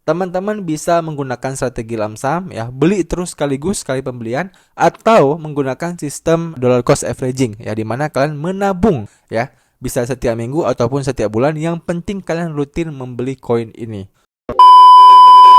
teman-teman bisa menggunakan strategi lump sum ya, beli terus sekaligus sekali pembelian, atau menggunakan sistem dollar cost averaging ya, dimana kalian menabung ya, bisa setiap minggu ataupun setiap bulan, yang penting kalian rutin membeli koin ini.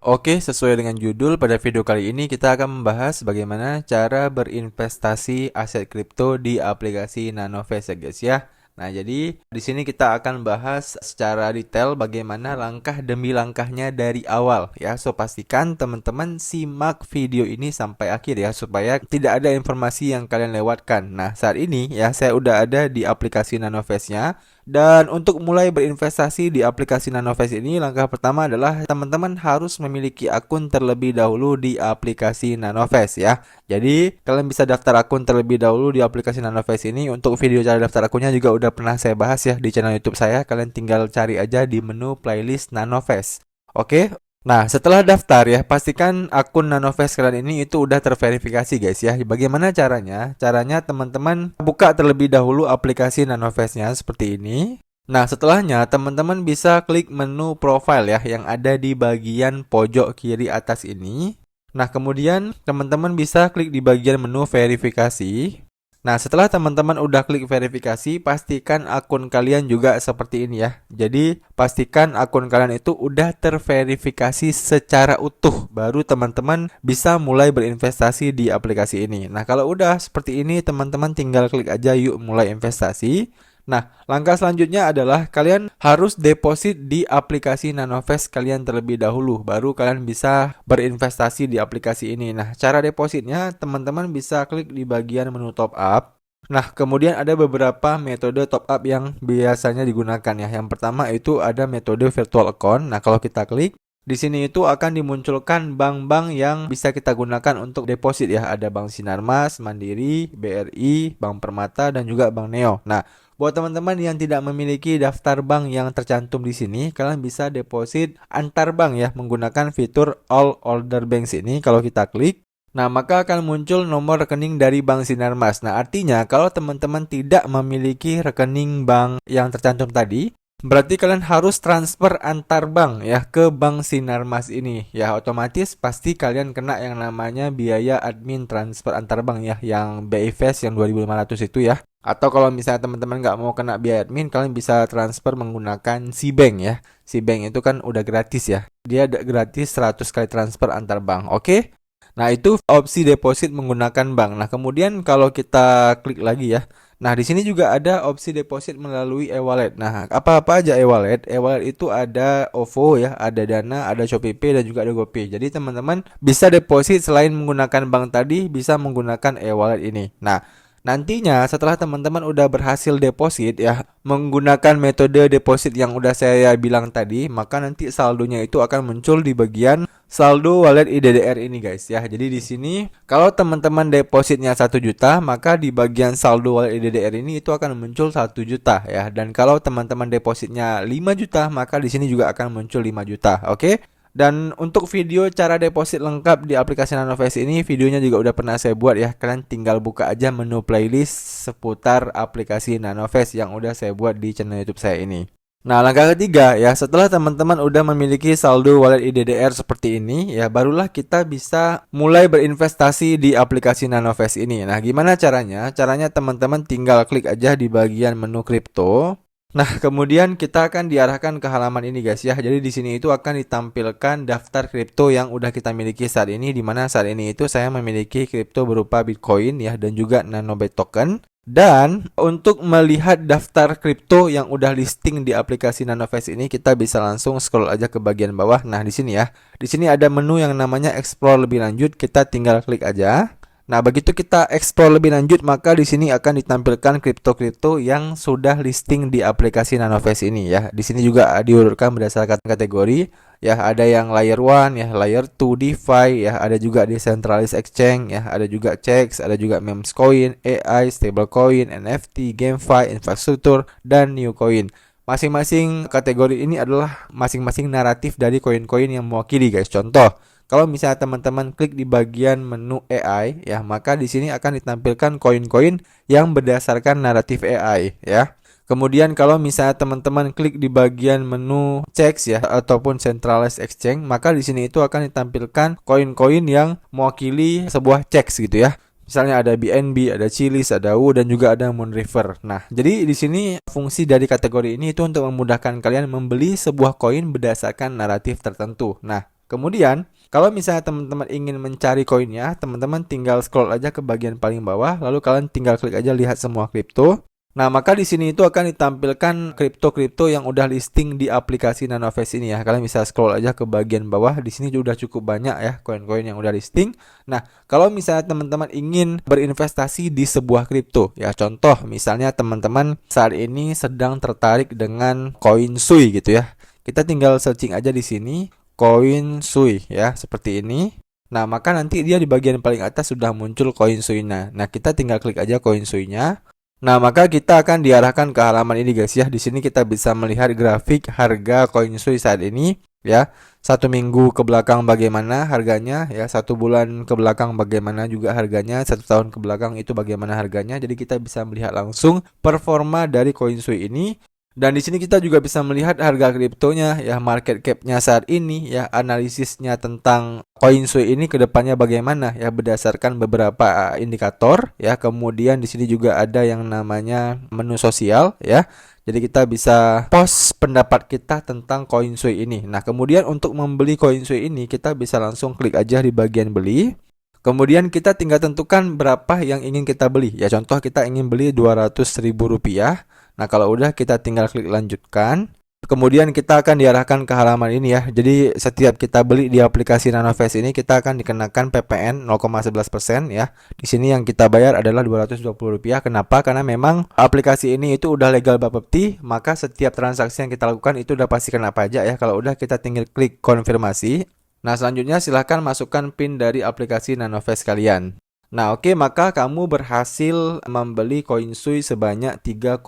Oke, sesuai dengan judul, pada video kali ini kita akan membahas bagaimana cara berinvestasi aset kripto di aplikasi Nanovest ya guys ya. Nah, jadi di sini kita akan bahas secara detail bagaimana langkah demi langkahnya dari awal ya. So, pastikan teman-teman simak video ini sampai akhir ya, supaya tidak ada informasi yang kalian lewatkan. Nah, saat ini ya saya udah ada di aplikasi Nanovest-nya. Dan untuk mulai berinvestasi di aplikasi Nanovest ini, langkah pertama adalah teman-teman harus memiliki akun terlebih dahulu di aplikasi Nanovest ya. Jadi kalian bisa daftar akun terlebih dahulu di aplikasi Nanovest ini. Untuk video cara daftar akunnya juga udah pernah saya bahas ya di channel YouTube saya. Kalian tinggal cari aja di menu playlist Nanovest. Oke. Nah, setelah daftar ya, pastikan akun Nanovest kalian ini itu udah terverifikasi guys ya. Bagaimana caranya? Caranya teman-teman buka terlebih dahulu aplikasi Nanovest-nya seperti ini. Nah, setelahnya teman-teman bisa klik menu profile ya, yang ada di bagian pojok kiri atas ini. Nah, kemudian teman-teman bisa klik di bagian menu verifikasi. Nah, setelah teman-teman udah klik verifikasi, pastikan akun kalian juga seperti ini ya. Jadi, pastikan akun kalian itu udah terverifikasi secara utuh, baru teman-teman bisa mulai berinvestasi di aplikasi ini. Nah, kalau udah seperti ini, teman-teman tinggal klik aja yuk mulai investasi. Nah, langkah selanjutnya adalah kalian harus deposit di aplikasi Nanovest kalian terlebih dahulu, baru kalian bisa berinvestasi di aplikasi ini. Nah, cara depositnya teman-teman bisa klik di bagian menu top up. Nah, kemudian ada beberapa metode top up yang biasanya digunakan ya. Yang pertama itu ada metode virtual account. Nah, kalau kita klik di sini itu akan dimunculkan bank-bank yang bisa kita gunakan untuk deposit ya. Ada Bank Sinarmas, Mandiri, BRI, Bank Permata, dan juga Bank Neo. Nah, buat teman-teman yang tidak memiliki daftar bank yang tercantum di sini, kalian bisa deposit antar bank ya menggunakan fitur All Other Banks ini. Kalau kita klik, nah maka akan muncul nomor rekening dari Bank Sinarmas. Nah, artinya kalau teman-teman tidak memiliki rekening bank yang tercantum tadi, berarti kalian harus transfer antar bank ya ke Bank Sinarmas ini. Ya, otomatis pasti kalian kena yang namanya biaya admin transfer antar bank ya, yang BI Fast yang 2.500 itu ya. Atau kalau misalnya teman-teman nggak mau kena biaya admin, kalian bisa transfer menggunakan Cbank ya. Cbank itu kan udah gratis ya. Dia gratis 100 kali transfer antar bank. Oke? Nah, itu opsi deposit menggunakan bank. Nah, kemudian kalau kita klik lagi ya. Nah, di sini juga ada opsi deposit melalui e-wallet. Nah, apa-apa aja e-wallet? E-wallet itu ada OVO ya, ada Dana, ada ShopeePay, dan juga ada GoPay. Jadi teman-teman bisa deposit selain menggunakan bank tadi, bisa menggunakan e-wallet ini. Nah, nantinya setelah teman-teman udah berhasil deposit ya menggunakan metode deposit yang udah saya bilang tadi, maka nanti saldonya itu akan muncul di bagian saldo wallet IDDR ini guys ya. Jadi di sini kalau teman-teman depositnya 1 juta, maka di bagian saldo wallet IDDR ini itu akan muncul 1 juta ya. Dan kalau teman-teman depositnya 5 juta, maka di sini juga akan muncul 5 juta. Oke? Dan untuk video cara deposit lengkap di aplikasi Nanovest ini, videonya juga udah pernah saya buat ya. Kalian tinggal buka aja menu playlist seputar aplikasi Nanovest yang udah saya buat di channel YouTube saya ini. Nah, langkah ketiga ya, setelah teman-teman udah memiliki saldo wallet IDDR seperti ini ya, barulah kita bisa mulai berinvestasi di aplikasi Nanovest ini. Nah, gimana caranya? Caranya teman-teman tinggal klik aja di bagian menu kripto. Nah, kemudian kita akan diarahkan ke halaman ini guys ya. Jadi di sini itu akan ditampilkan daftar kripto yang udah kita miliki saat ini, di mana saat ini itu saya memiliki kripto berupa Bitcoin ya, dan juga Nanobit token. Dan untuk melihat daftar kripto yang udah listing di aplikasi Nanovest ini, kita bisa langsung scroll aja ke bagian bawah. Nah, di sini ya. Di sini ada menu yang namanya Explore lebih lanjut, kita tinggal klik aja. Nah, begitu kita explore lebih lanjut, maka di sini akan ditampilkan kripto-kripto yang sudah listing di aplikasi Nanovest ini ya. Di sini juga diurutkan berdasarkan kategori ya, ada yang layer 1 ya, layer 2 DeFi ya, ada juga decentralized exchange ya, ada juga CEX, ada juga memes coin, AI, stablecoin, NFT, GameFi, infrastruktur, dan new coin. Masing-masing kategori ini adalah masing-masing naratif dari koin-koin yang mewakili guys. Contoh, kalau misalnya teman-teman klik di bagian menu AI ya, maka di sini akan ditampilkan koin-koin yang berdasarkan naratif AI ya. Kemudian kalau misalnya teman-teman klik di bagian menu checks ya ataupun centralized exchange, maka di sini itu akan ditampilkan koin-koin yang mewakili sebuah checks gitu ya. Misalnya ada BNB, ada Chiliz, ada WU, dan juga ada Moonriver. Nah, jadi di sini fungsi dari kategori ini itu untuk memudahkan kalian membeli sebuah koin berdasarkan naratif tertentu. Nah, kemudian kalau misalnya teman-teman ingin mencari koinnya, teman-teman tinggal scroll aja ke bagian paling bawah, lalu kalian tinggal klik aja lihat semua kripto. Nah, maka di sini itu akan ditampilkan kripto-kripto yang udah listing di aplikasi Nanovest ini ya. Kalian bisa scroll aja ke bagian bawah. Di sini udah cukup banyak ya koin-koin yang udah listing. Nah, kalau misalnya teman-teman ingin berinvestasi di sebuah kripto, ya contoh misalnya teman-teman saat ini sedang tertarik dengan koin Sui gitu ya. Kita tinggal searching aja di sini koin Sui ya, seperti ini. Nah, maka nanti dia di bagian paling atas sudah muncul koin Sui-nya. Nah, kita tinggal klik aja koin Sui-nya. Nah, maka kita akan diarahkan ke halaman ini guys ya. Di sini kita bisa melihat grafik harga koin Sui saat ini ya. 1 minggu ke belakang bagaimana harganya ya. 1 bulan ke belakang bagaimana juga harganya. 1 tahun ke belakang itu bagaimana harganya. Jadi kita bisa melihat langsung performa dari koin Sui ini. Dan di sini kita juga bisa melihat harga kriptonya ya, market cap-nya saat ini ya, analisisnya tentang koin Sui ini ke depannya bagaimana ya berdasarkan beberapa indikator ya. Kemudian di sini juga ada yang namanya menu sosial ya. Jadi kita bisa post pendapat kita tentang koin Sui ini. Nah, kemudian untuk membeli koin Sui ini kita bisa langsung klik aja di bagian beli. Kemudian kita tinggal tentukan berapa yang ingin kita beli. Ya contoh kita ingin beli Rp200.000. Nah, kalau udah kita tinggal klik lanjutkan. Kemudian kita akan diarahkan ke halaman ini ya. Jadi setiap kita beli di aplikasi Nanovest ini kita akan dikenakan PPN 0,11% ya. Di sini yang kita bayar adalah Rp220. Kenapa? Karena memang aplikasi ini itu udah legal Bapepti, maka setiap transaksi yang kita lakukan itu udah pasti kena pajak ya. Kalau udah kita tinggal klik konfirmasi. Nah, selanjutnya silahkan masukkan PIN dari aplikasi Nanovest kalian. Nah, oke, maka kamu berhasil membeli koin Sui sebanyak 3,9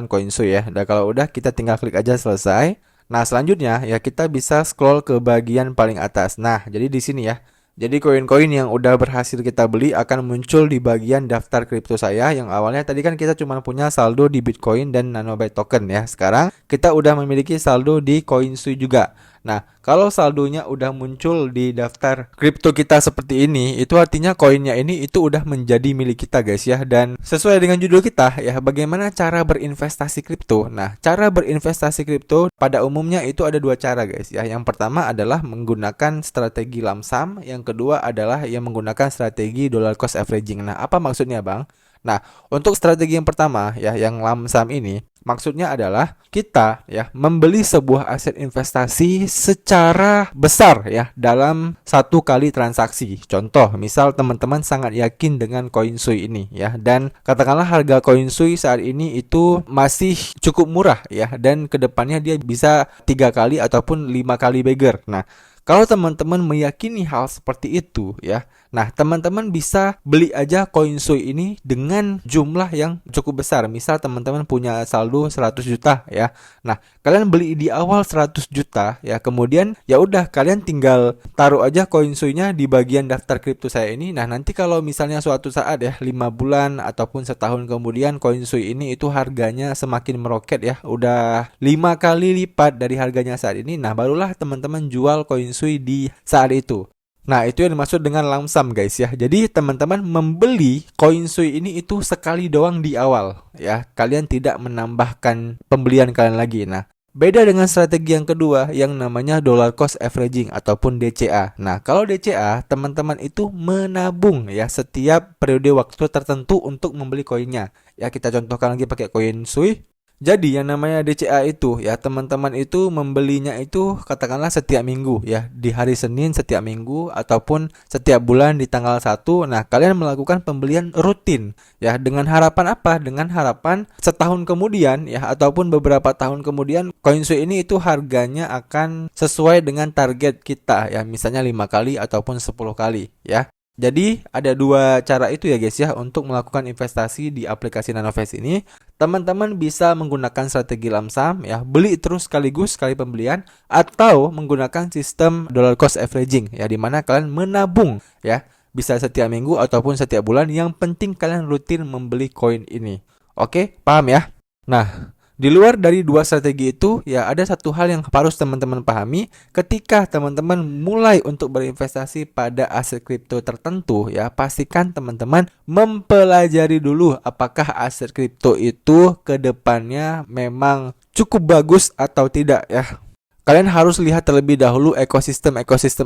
koin Sui ya. Dan kalau udah kita tinggal klik aja selesai. Nah, selanjutnya ya kita bisa scroll ke bagian paling atas. Nah, jadi di sini ya. Jadi koin-koin yang udah berhasil kita beli akan muncul di bagian daftar kripto saya. Yang awalnya tadi kan kita cuma punya saldo di Bitcoin dan Nanobyte token ya. Sekarang kita udah memiliki saldo di koin Sui juga. Nah, kalau saldonya udah muncul di daftar kripto kita seperti ini, itu artinya koinnya ini itu udah menjadi milik kita guys ya. Dan sesuai dengan judul kita ya, bagaimana cara berinvestasi kripto. Nah, cara berinvestasi kripto pada umumnya itu ada 2 cara guys ya. Yang pertama adalah menggunakan strategi lump sum, yang kedua adalah yang menggunakan strategi dollar cost averaging. Nah, apa maksudnya Bang? Nah, untuk strategi yang pertama ya, yang lump sum ini, maksudnya adalah kita ya membeli sebuah aset investasi secara besar ya dalam 1 kali transaksi. Contoh, misal teman-teman sangat yakin dengan koin Sui ini ya, dan katakanlah harga koin Sui saat ini itu masih cukup murah ya, dan kedepannya dia bisa 3 kali ataupun 5 kali beggar. Nah, kalau teman-teman meyakini hal seperti itu ya, nah teman-teman bisa beli aja koin Sui ini dengan jumlah yang cukup besar. Misal teman-teman punya saldo 100 juta ya. Nah, kalian beli di awal 100 juta ya, kemudian ya udah kalian tinggal taruh aja koin Sui-nya di bagian daftar kripto saya ini. Nah, nanti kalau misalnya suatu saat ya 5 bulan ataupun setahun kemudian koin Sui ini itu harganya semakin meroket ya, udah 5 kali lipat dari harganya saat ini. Nah, barulah teman-teman jual koin Sui di saat itu. Nah, itu yang dimaksud dengan lump sum guys ya. Jadi teman-teman membeli koin Sui ini itu sekali doang di awal ya. Kalian tidak menambahkan pembelian kalian lagi. Nah, beda dengan strategi yang kedua yang namanya dollar cost averaging ataupun DCA. Nah, kalau DCA teman-teman itu menabung ya setiap periode waktu tertentu untuk membeli koinnya. Ya, kita contohkan lagi pakai koin Sui. Jadi yang namanya DCA itu ya, teman-teman itu membelinya itu katakanlah setiap minggu ya, di hari Senin setiap minggu ataupun setiap bulan di tanggal 1. Nah, kalian melakukan pembelian rutin ya, dengan harapan apa? Dengan harapan setahun kemudian ya ataupun beberapa tahun kemudian koin Sui ini itu harganya akan sesuai dengan target kita ya, misalnya 5 kali ataupun 10 kali ya. Jadi ada 2 cara itu ya guys ya untuk melakukan investasi di aplikasi Nanovest ini. Teman-teman bisa menggunakan strategi lump sum ya, beli terus sekaligus sekali pembelian, atau menggunakan sistem dollar cost averaging ya, dimana kalian menabung ya, bisa setiap minggu ataupun setiap bulan. Yang penting kalian rutin membeli koin ini. Oke, paham ya? Nah, di luar dari dua strategi itu, ya ada satu hal yang harus teman-teman pahami ketika teman-teman mulai untuk berinvestasi pada aset kripto tertentu, ya pastikan teman-teman mempelajari dulu apakah aset kripto itu ke depannya memang cukup bagus atau tidak ya. Kalian harus lihat terlebih dahulu ekosistem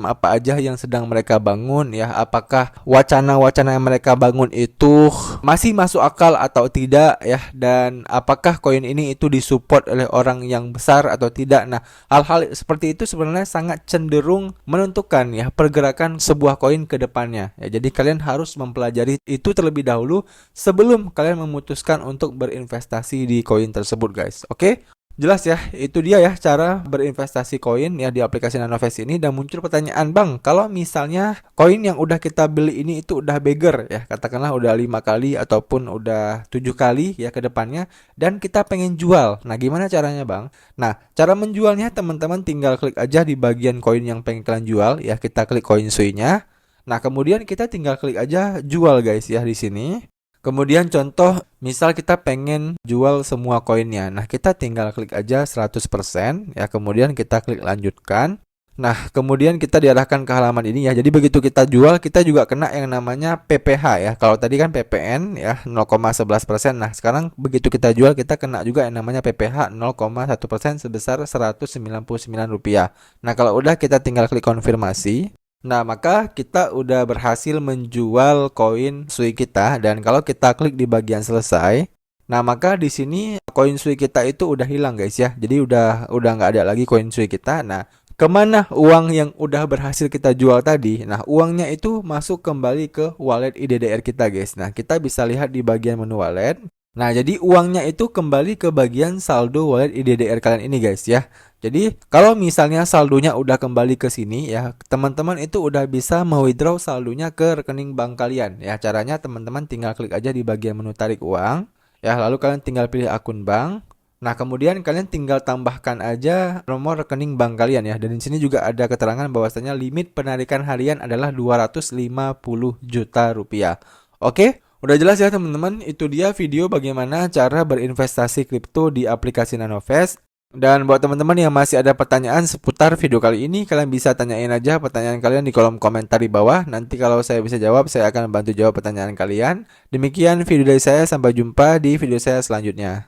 apa aja yang sedang mereka bangun ya. Apakah wacana-wacana yang mereka bangun itu masih masuk akal atau tidak ya. Dan apakah koin ini itu disupport oleh orang yang besar atau tidak. Nah, hal-hal seperti itu sebenarnya sangat cenderung menentukan ya pergerakan sebuah koin ke depannya. Ya, jadi kalian harus mempelajari itu terlebih dahulu sebelum kalian memutuskan untuk berinvestasi di koin tersebut, guys. Oke? Jelas ya, itu dia ya cara berinvestasi koin ya di aplikasi Nanovest ini. Dan muncul pertanyaan, Bang, kalau misalnya koin yang udah kita beli ini itu udah beggar ya, katakanlah udah 5 kali ataupun udah 7 kali ya ke depannya, dan kita pengen jual. Nah, gimana caranya, Bang? Nah, cara menjualnya teman-teman tinggal klik aja di bagian koin yang pengen kalian jual ya, kita klik koin sui-nya. Nah, kemudian kita tinggal klik aja jual, guys ya di sini. Kemudian contoh, misal kita pengen jual semua koinnya. Nah, kita tinggal klik aja 100% ya, kemudian kita klik lanjutkan. Nah, kemudian kita diarahkan ke halaman ini ya. Jadi begitu kita jual, kita juga kena yang namanya PPh ya. Kalau tadi kan PPN ya 0,11%. Nah, sekarang begitu kita jual, kita kena juga yang namanya PPh 0,1% sebesar Rp199. Nah, kalau udah kita tinggal klik konfirmasi. Nah, maka kita udah berhasil menjual koin Sui kita, dan kalau kita klik di bagian selesai, nah maka di sini koin Sui kita itu udah hilang, guys ya. Jadi udah nggak ada lagi koin Sui kita. Nah, kemana uang yang udah berhasil kita jual tadi? Nah, uangnya itu masuk kembali ke wallet IDDR kita, guys. Nah, kita bisa lihat di bagian menu wallet. Nah, jadi uangnya itu kembali ke bagian saldo wallet IDDR kalian ini, guys ya. Jadi, kalau misalnya saldonya udah kembali ke sini ya, teman-teman itu udah bisa mewithdraw saldonya ke rekening bank kalian. Ya, caranya teman-teman tinggal klik aja di bagian menu tarik uang. Ya, lalu kalian tinggal pilih akun bank. Nah, kemudian kalian tinggal tambahkan aja nomor rekening bank kalian ya. Dan di sini juga ada keterangan bahwasanya limit penarikan harian adalah 250 juta rupiah. Oke? Udah jelas ya teman-teman, itu dia video bagaimana cara berinvestasi kripto di aplikasi Nanovest. Dan buat teman-teman yang masih ada pertanyaan seputar video kali ini, kalian bisa tanyain aja pertanyaan kalian di kolom komentar di bawah. Nanti kalau saya bisa jawab, saya akan bantu jawab pertanyaan kalian. Demikian video dari saya, sampai jumpa di video saya selanjutnya.